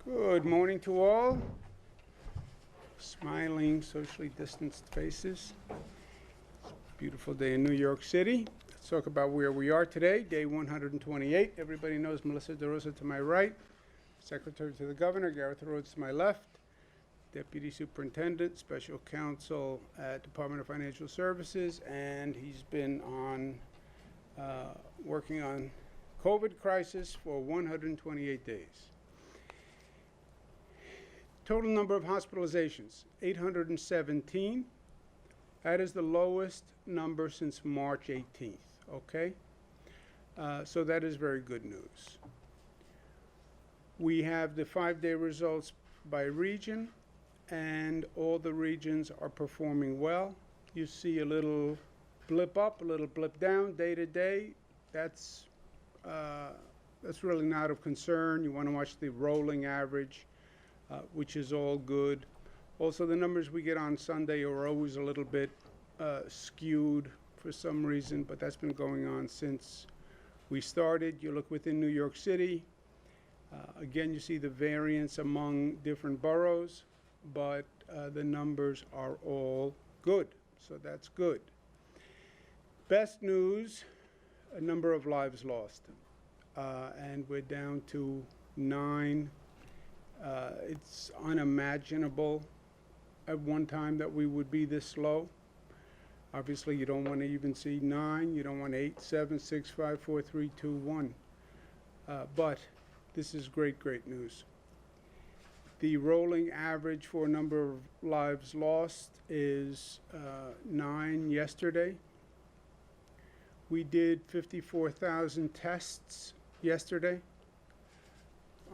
Good morning to all. Smiling, socially distanced faces. Beautiful day in New York City. Let's talk about where we are today, day 128. Everybody knows Melissa DeRosa to my right, Secretary to the Governor, Gareth Rhodes to my left, Deputy Superintendent, Special Counsel at Department of Financial Services, and he's been working on COVID crisis for 128 days. Total number of hospitalizations, 817. That is the lowest number since March 18th, okay? So that is very good news. We have the 5-day results by region, and all the regions are performing well. You see a little blip up, a little blip down, day to day. That's really not of concern. You want to watch the rolling average, which is all good. Also, the numbers we get on Sunday are always a little bit skewed for some reason, but that's been going on since we started. You look within New York City. Again, you see the variance among different boroughs, but the numbers are all good, so that's good. Best news, a number of lives lost, and we're down to 9. It's unimaginable at one time that we would be this low. Obviously, you don't want to even see 9. You don't want 8, 7, 6, 5, 4, 3, 2, 1. But this is great news. The rolling average for number of lives lost is 9 yesterday. We did 54,000 tests yesterday.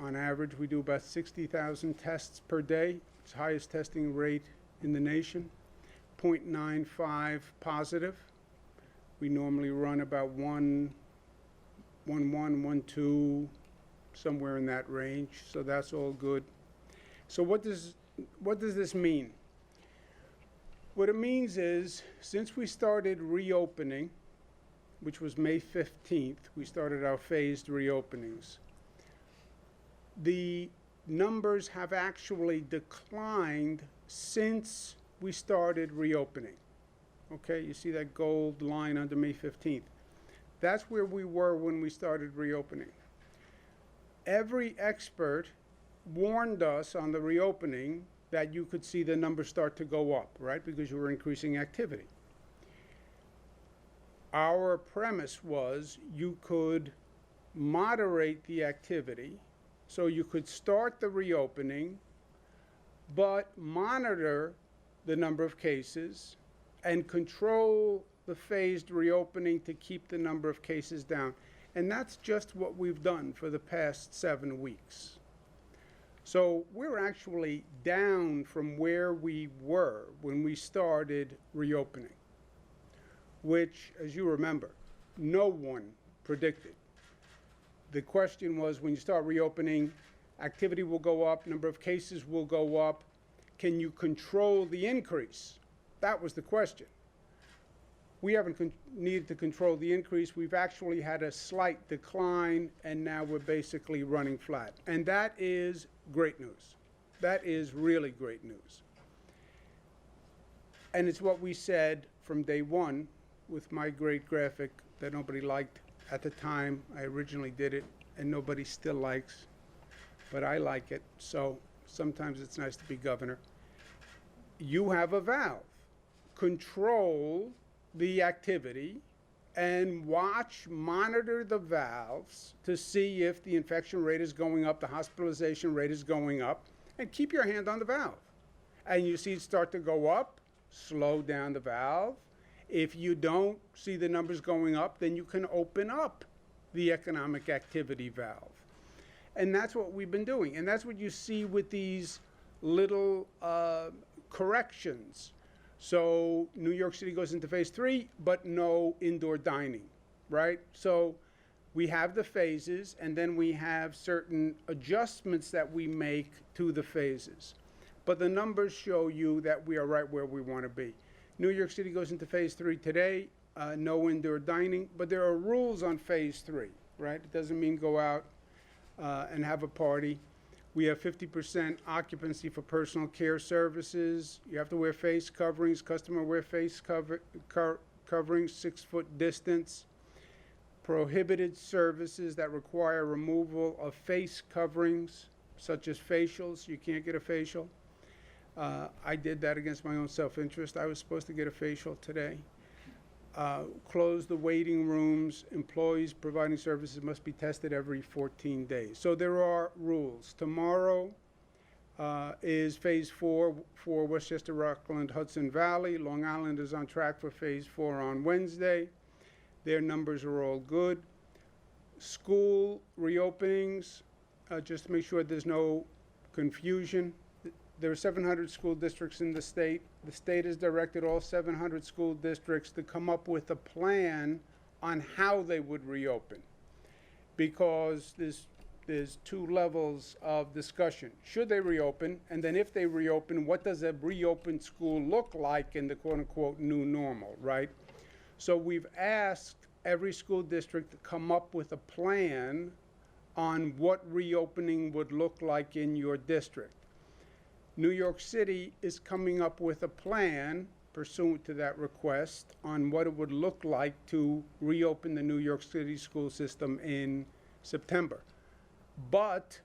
On average, we do about 60,000 tests per day. It's the highest testing rate in the nation. 0.95 positive. We normally run about 1.2, somewhere in that range. So that's all good. So what does this mean? What it means is, since we started reopening, which was May 15th, we started our phased reopenings. The numbers have actually declined since we started reopening. Okay, you see that gold line under May 15th. That's where we were when we started reopening. Every expert warned us on the reopening that you could see the numbers start to go up, right? Because you were increasing activity. Our premise was you could moderate the activity. So you could start the reopening, but monitor the number of cases and control the phased reopening to keep the number of cases down. And that's just what we've done for the past 7 weeks. So we're actually down from where we were when we started reopening, which, as you remember, no one predicted. The question was, when you start reopening, activity will go up, number of cases will go up. Can you control the increase? That was the question. We haven't needed to control the increase. We've actually had a slight decline, and now we're basically running flat. And that is great news. That is really great news. And it's what we said from day one with my great graphic that nobody liked at the time I originally did it, and nobody still likes, but I like it, so sometimes it's nice to be governor. You have a valve. Control the activity and monitor the valves to see if the infection rate is going up, the hospitalization rate is going up, and keep your hand on the valve. And you see it start to go up, slow down the valve. If you don't see the numbers going up, then you can open up the economic activity valve. And that's what we've been doing. And that's what you see with these little corrections. So New York City goes into phase 3, but no indoor dining, right? So we have the phases, and then we have certain adjustments that we make to the phases. But the numbers show you that we are right where we want to be. New York City goes into phase 3 today, no indoor dining, but there are rules on phase 3, right? It doesn't mean go out and have a party. We have 50% occupancy for personal care services. You have to wear face coverings. Customer wear face coverings, 6-foot distance. Prohibited services that require removal of face coverings, such as facials. You can't get a facial. I did that against my own self-interest. I was supposed to get a facial today. Close the waiting rooms. Employees providing services must be tested every 14 days. So there are rules. Tomorrow is phase 4 for Westchester, Rockland, Hudson Valley. Long Island is on track for phase 4 on Wednesday. Their numbers are all good. School reopenings, just to make sure there's no confusion. There are 700 school districts in the state. The state has directed all 700 school districts to come up with a plan on how they would reopen, because there's 2 levels of discussion. Should they reopen? And then if they reopen, what does a reopened school look like in the quote-unquote new normal, right? So we've asked every school district to come up with a plan on what reopening would look like in your district. New York City is coming up with a plan pursuant to that request on what it would look like to reopen the New York City school system in September. But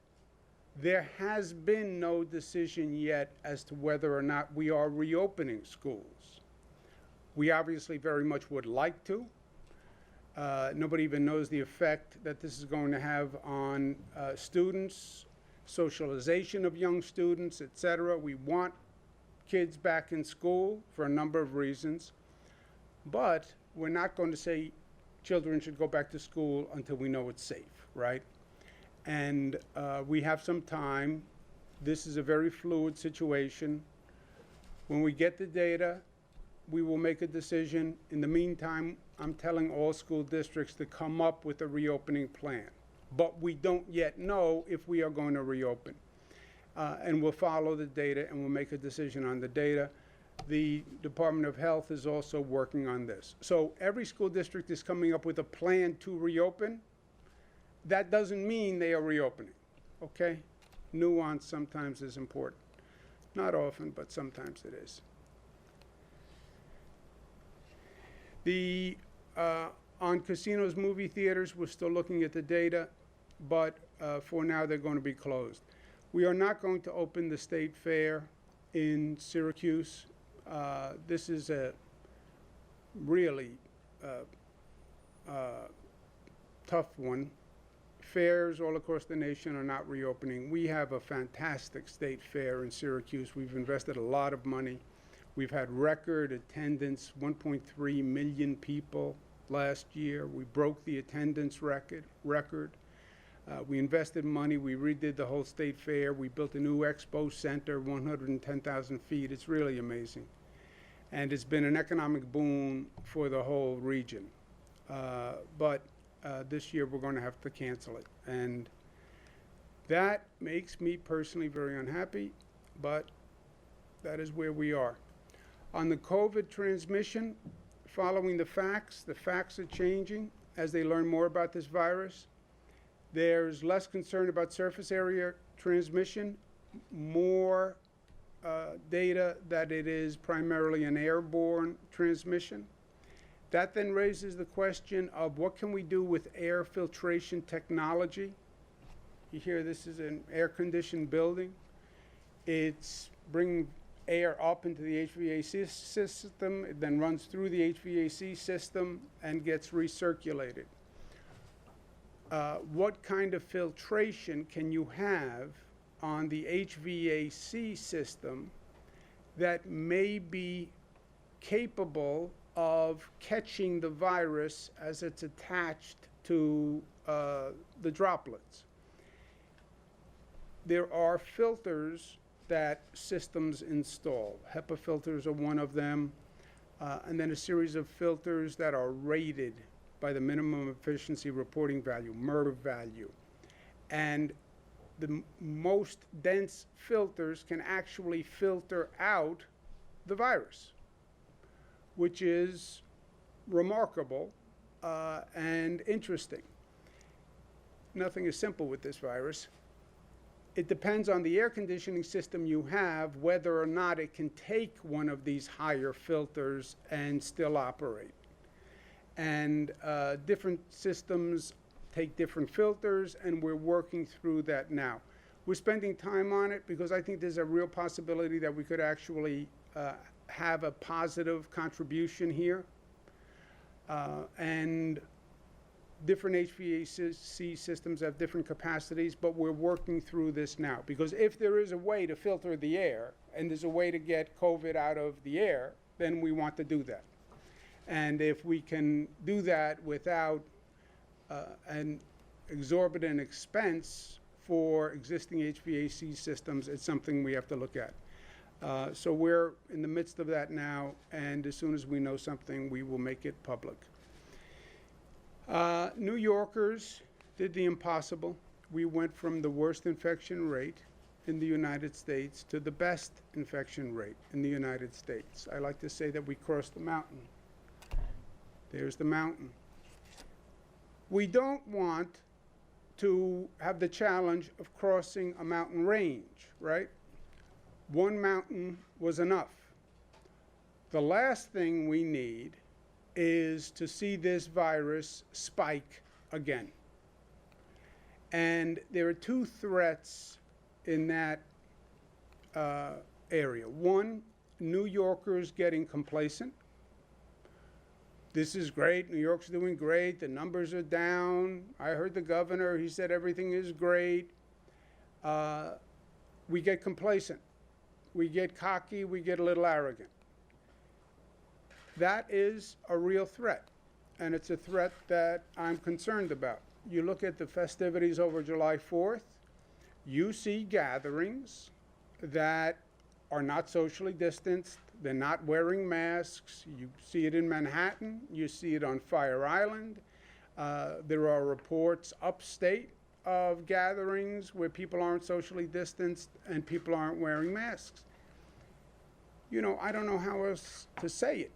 there has been no decision yet as to whether or not we are reopening schools. We obviously very much would like to. Nobody even knows the effect that this is going to have on students, socialization of young students, etc. We want kids back in school for a number of reasons, but we're not going to say children should go back to school until we know it's safe, right? And we have some time. This is a very fluid situation. When we get the data, we will make a decision. In the meantime, I'm telling all school districts to come up with a reopening plan. But we don't yet know if we are going to reopen. And we'll follow the data and we'll make a decision on the data. The Department of Health is also working on this. So every school district is coming up with a plan to reopen. That doesn't mean they are reopening, okay? Nuance sometimes is important. Not often, but sometimes it is. On casinos, movie theaters, we're still looking at the data, but for now they're going to be closed. We are not going to open the state fair in Syracuse. This is a really tough one. Fairs all across the nation are not reopening. We have a fantastic state fair in Syracuse. We've invested a lot of money. We've had record attendance, 1.3 million people last year. We broke the attendance record. We invested money. We redid the whole state fair. We built a new expo center, 110,000 feet. It's really amazing. And it's been an economic boom for the whole region. But this year we're going to have to cancel it. And that makes me personally very unhappy, but that is where we are. On the COVID transmission, following the facts are changing as they learn more about this virus. There's less concern about surface area transmission, more data that it is primarily an airborne transmission. That then raises the question of what can we do with air filtration technology? You hear this is an air-conditioned building. It's bringing air up into the HVAC system. It then runs through the HVAC system and gets recirculated. What kind of filtration can you have on the HVAC system that may be capable of catching the virus as it's attached to the droplets? There are filters that systems install. HEPA filters are one of them, and then a series of filters that are rated by the minimum efficiency reporting value, MERV value. And the most dense filters can actually filter out the virus, which is remarkable and interesting. Nothing is simple with this virus. it depends on the air conditioning system you have, whether or not it can take one of these higher filters and still operate. And different systems take different filters, and we're working through that now. We're spending time on it because I think there's a real possibility that we could actually have a positive contribution here. And different HVAC systems have different capacities, but we're working through this now. Because if there is a way to filter the air, and there's a way to get COVID out of the air, then we want to do that. And if we can do that without an exorbitant expense for existing HVAC systems, it's something we have to look at. So we're in the midst of that now, and as soon as we know something, we will make it public. New Yorkers did the impossible. We went from the worst infection rate in the United States to the best infection rate in the United States. I like to say that we crossed the mountain. There's the mountain. We don't want to have the challenge of crossing a mountain range, right? One mountain was enough. The last thing we need is to see this virus spike again. And there are two threats in that area. One, New Yorkers getting complacent. This is great. New York's doing great. The numbers are down. I heard the governor. He said everything is great. We get complacent. We get cocky. We get a little arrogant. That is a real threat, and it's a threat that I'm concerned about. You look at the festivities over July 4th, you see gatherings that are not socially distanced. They're not wearing masks. You see it in Manhattan. You see it on Fire Island. There are reports upstate of gatherings where people aren't socially distanced and people aren't wearing masks. You know, I don't know how else to say it.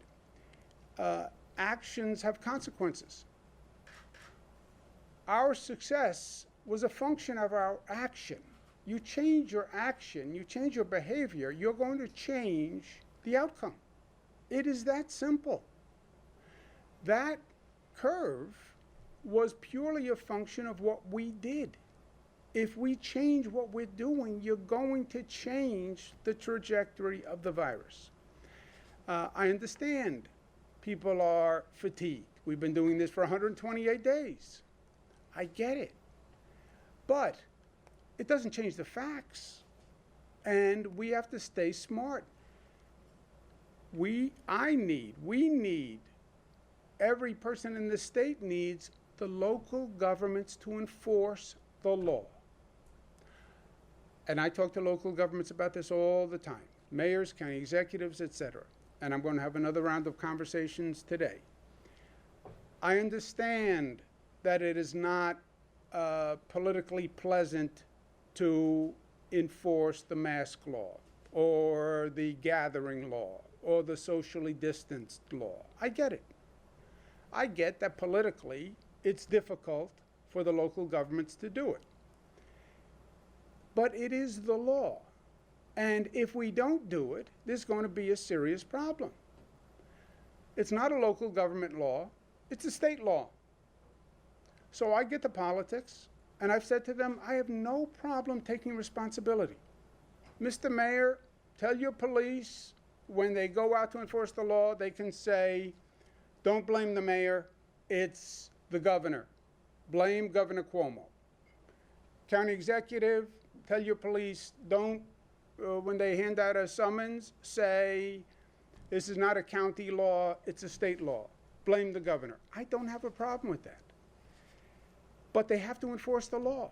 Actions have consequences. Our success was a function of our action. You change your action, you change your behavior, you're going to change the outcome. It is that simple. That curve was purely a function of what we did. If we change what we're doing, you're going to change the trajectory of the virus. I understand people are fatigued. We've been doing this for 128 days. I get it. But it doesn't change the facts. And we have to stay smart. We need, every person in the state needs the local governments to enforce the law. And I talk to local governments about this all the time. Mayors, county executives, etc. And I'm going to have another round of conversations today. I understand that it is not politically pleasant to enforce the mask law or the gathering law or the socially distanced law. I get it. I get that politically it's difficult for the local governments to do it. But it is the law. And if we don't do it, there's going to be a serious problem. It's not a local government law, it's a state law. So I get the politics, and I've said to them, I have no problem taking responsibility. Mr. Mayor, tell your police when they go out to enforce the law, they can say, don't blame the mayor, it's the governor. Blame Governor Cuomo. County executive, tell your police, don't, when they hand out a summons, say, this is not a county law, it's a state law. Blame the governor. I don't have a problem with that. But they have to enforce the law.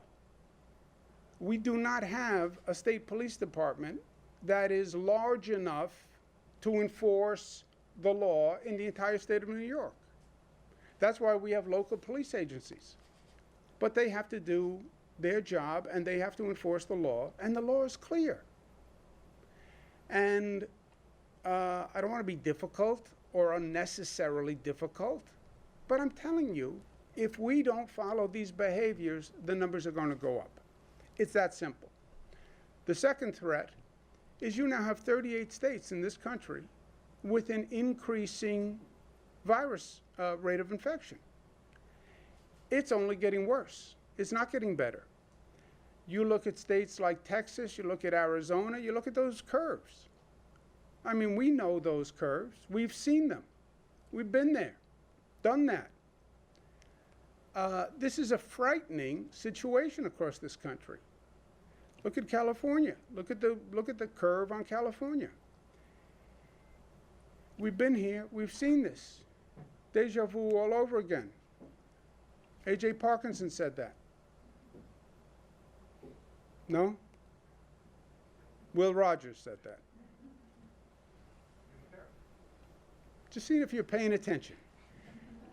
We do not have a state police department that is large enough to enforce the law in the entire state of New York. That's why we have local police agencies. But they have to do their job, and they have to enforce the law, and the law is clear. And I don't want to be difficult or unnecessarily difficult, but I'm telling you, if we don't follow these behaviors, the numbers are going to go up. It's that simple. The second threat is you now have 38 states in this country with an increasing virus rate of infection. It's only getting worse. It's not getting better. You look at states like Texas, you look at Arizona, you look at those curves. I mean, we know those curves. We've seen them. We've been there, done that. This is a frightening situation across this country. Look at California. Look at the curve on California. We've been here. We've seen this. Deja vu all over again. A.J. Parkinson said that. No? Will Rogers said that. Just see if you're paying attention.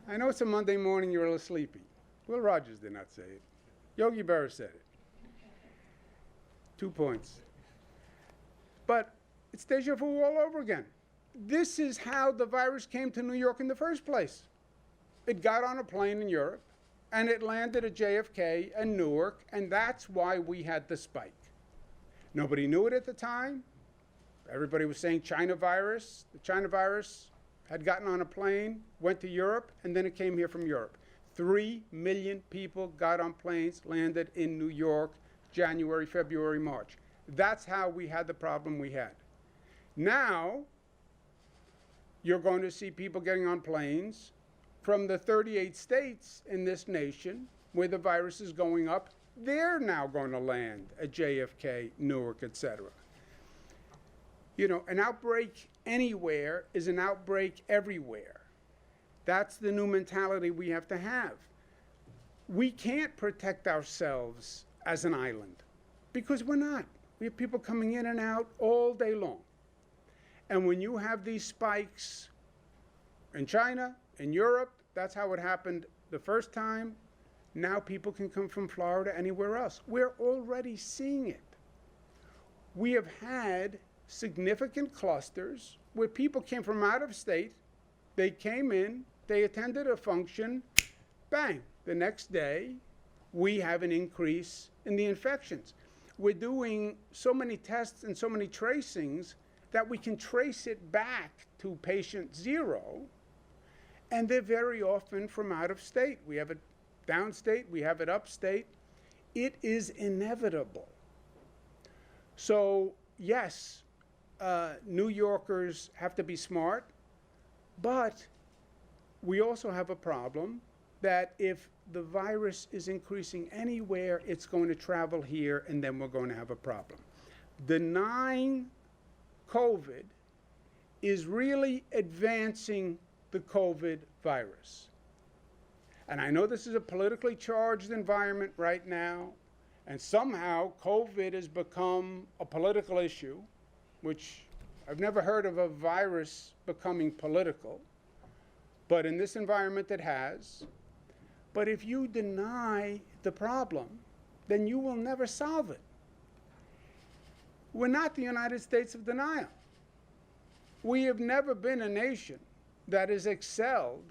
I know it's a Monday morning, you're a little sleepy. Will Rogers did not say it. Yogi Berra said it. 2 points. But it's deja vu all over again. This is how the virus came to New York in the first place. It got on a plane in Europe, and it landed at JFK and Newark, and that's why we had the spike. Nobody knew it at the time. Everybody was saying China virus. The China virus had gotten on a plane, went to Europe, and then it came here from Europe. 3 million people got on planes, landed in New York, January, February, March. That's how we had the problem we had. Now, you're going to see people getting on planes from the 38 states in this nation where the virus is going up. They're now going to land at JFK, Newark, etc. You know, an outbreak anywhere is an outbreak everywhere. That's the new mentality we have to have. We can't protect ourselves as an island because we're not. We have people coming in and out all day long. And when you have these spikes in China, in Europe, that's how it happened the first time. Now people can come from Florida, anywhere else. We're already seeing it. We have had significant clusters where people came from out of state. They came in, they attended a function, bang, the next day we have an increase in the infections. We're doing so many tests and so many tracings that we can trace it back to patient 0, and they're very often from out of state. We have it downstate, we have it upstate. It is inevitable. So yes, New Yorkers have to be smart, but we also have a problem that if the virus is increasing anywhere, it's going to travel here, and then we're going to have a problem. Denying COVID is really advancing the COVID virus. And I know this is a politically charged environment right now, and somehow COVID has become a political issue, which I've never heard of a virus becoming political, but in this environment it has. But if you deny the problem, then you will never solve it. We're not the United States of denial. We have never been a nation that has excelled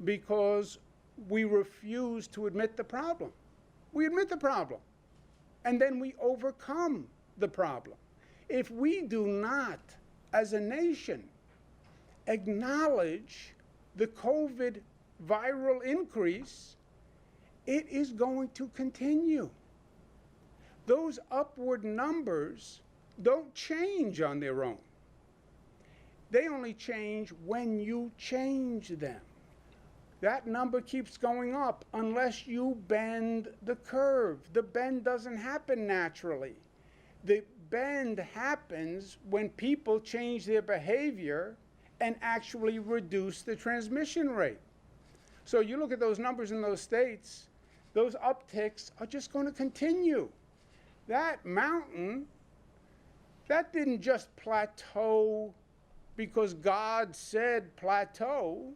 because we refuse to admit the problem. We admit the problem, and then we overcome the problem. If we do not, as a nation, acknowledge the COVID viral increase, it is going to continue. Those upward numbers don't change on their own. They only change when you change them. That number keeps going up unless you bend the curve. The bend doesn't happen naturally. The bend happens when people change their behavior and actually reduce the transmission rate. So you look at those numbers in those states, those upticks are just going to continue. That mountain, that didn't just plateau because God said plateau.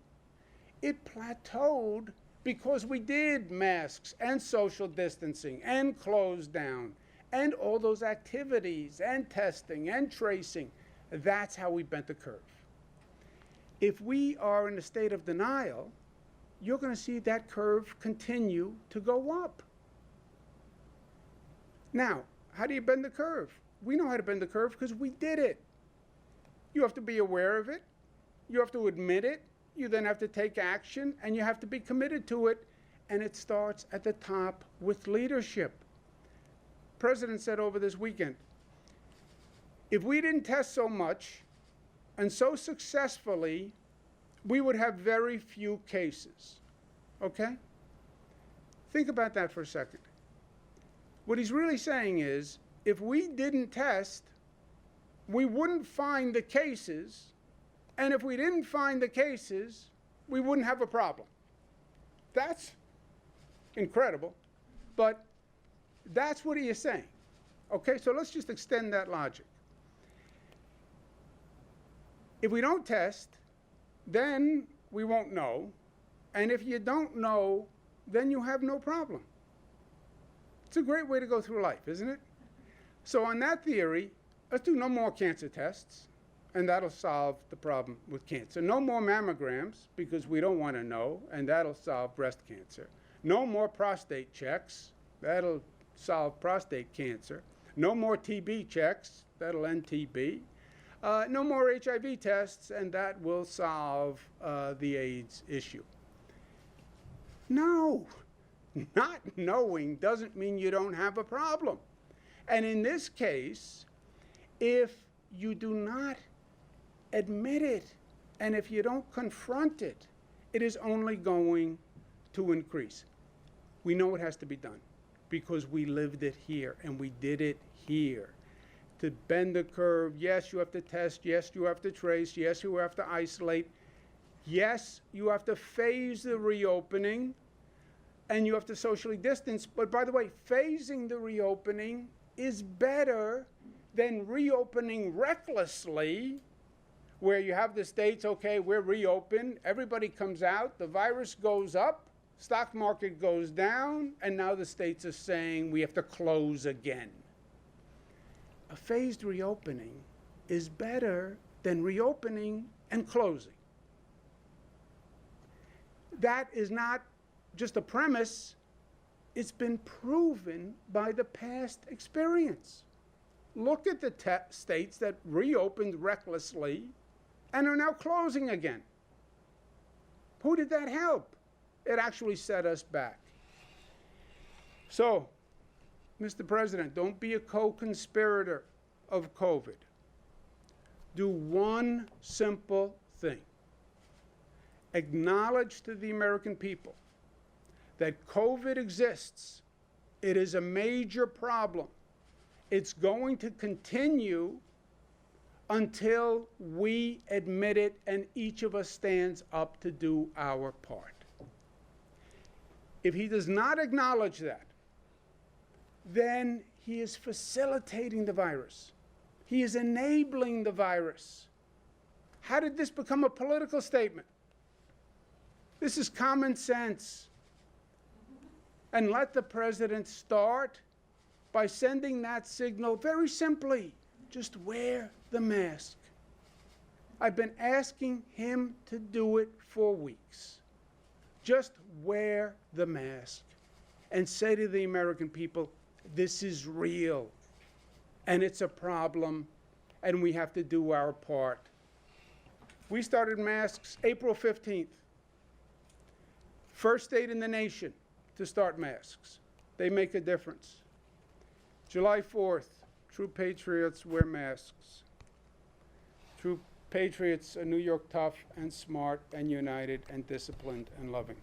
It plateaued because we did masks and social distancing and close down and all those activities and testing and tracing. That's how we bent the curve. If we are in a state of denial, you're going to see that curve continue to go up. Now, how do you bend the curve? We know how to bend the curve because we did it. You have to be aware of it. You have to admit it. You then have to take action, and you have to be committed to it. And it starts at the top with leadership. The President said over this weekend, if we didn't test so much and so successfully, we would have very few cases. Okay? Think about that for a second. What he's really saying is, if we didn't test, we wouldn't find the cases, and if we didn't find the cases, we wouldn't have a problem. That's incredible, but that's what he is saying. Okay, so let's just extend that logic. If we don't test, then we won't know, and if you don't know, then you have no problem. It's a great way to go through life, isn't it? So on that theory, let's do no more cancer tests, and that'll solve the problem with cancer. No more mammograms, because we don't want to know, and that'll solve breast cancer. No more prostate checks, that'll solve prostate cancer. No more TB checks, that'll end TB. No more HIV tests, and that will solve the AIDS issue. No, not knowing doesn't mean you don't have a problem. And in this case, if you do not admit it, and if you don't confront it, it is only going to increase. We know it has to be done because we lived it here and we did it here. To bend the curve, yes, you have to test, yes, you have to trace, yes, you have to isolate, yes, you have to phase the reopening, and you have to socially distance. But by the way, phasing the reopening is better than reopening recklessly, where you have the states, okay, we're reopened, everybody comes out, the virus goes up, stock market goes down, and now the states are saying we have to close again. A phased reopening is better than reopening and closing. That is not just a premise, it's been proven by the past experience. Look at the states that reopened recklessly and are now closing again. Who did that help? It actually set us back. So, Mr. President, don't be a co-conspirator of COVID. Do one simple thing. Acknowledge to the American people that COVID exists. It is a major problem. It's going to continue until we admit it and each of us stands up to do our part. If he does not acknowledge that, then he is facilitating the virus. He is enabling the virus. How did this become a political statement? This is common sense. And let the president start by sending that signal very simply. Just wear the mask. I've been asking him to do it for weeks. Just wear the mask and say to the American people, this is real, and it's a problem, and we have to do our part. We started masks April 15th. First state in the nation to start masks. They make a difference. July 4th, true patriots wear masks. True patriots are New York tough and smart and united and disciplined and loving.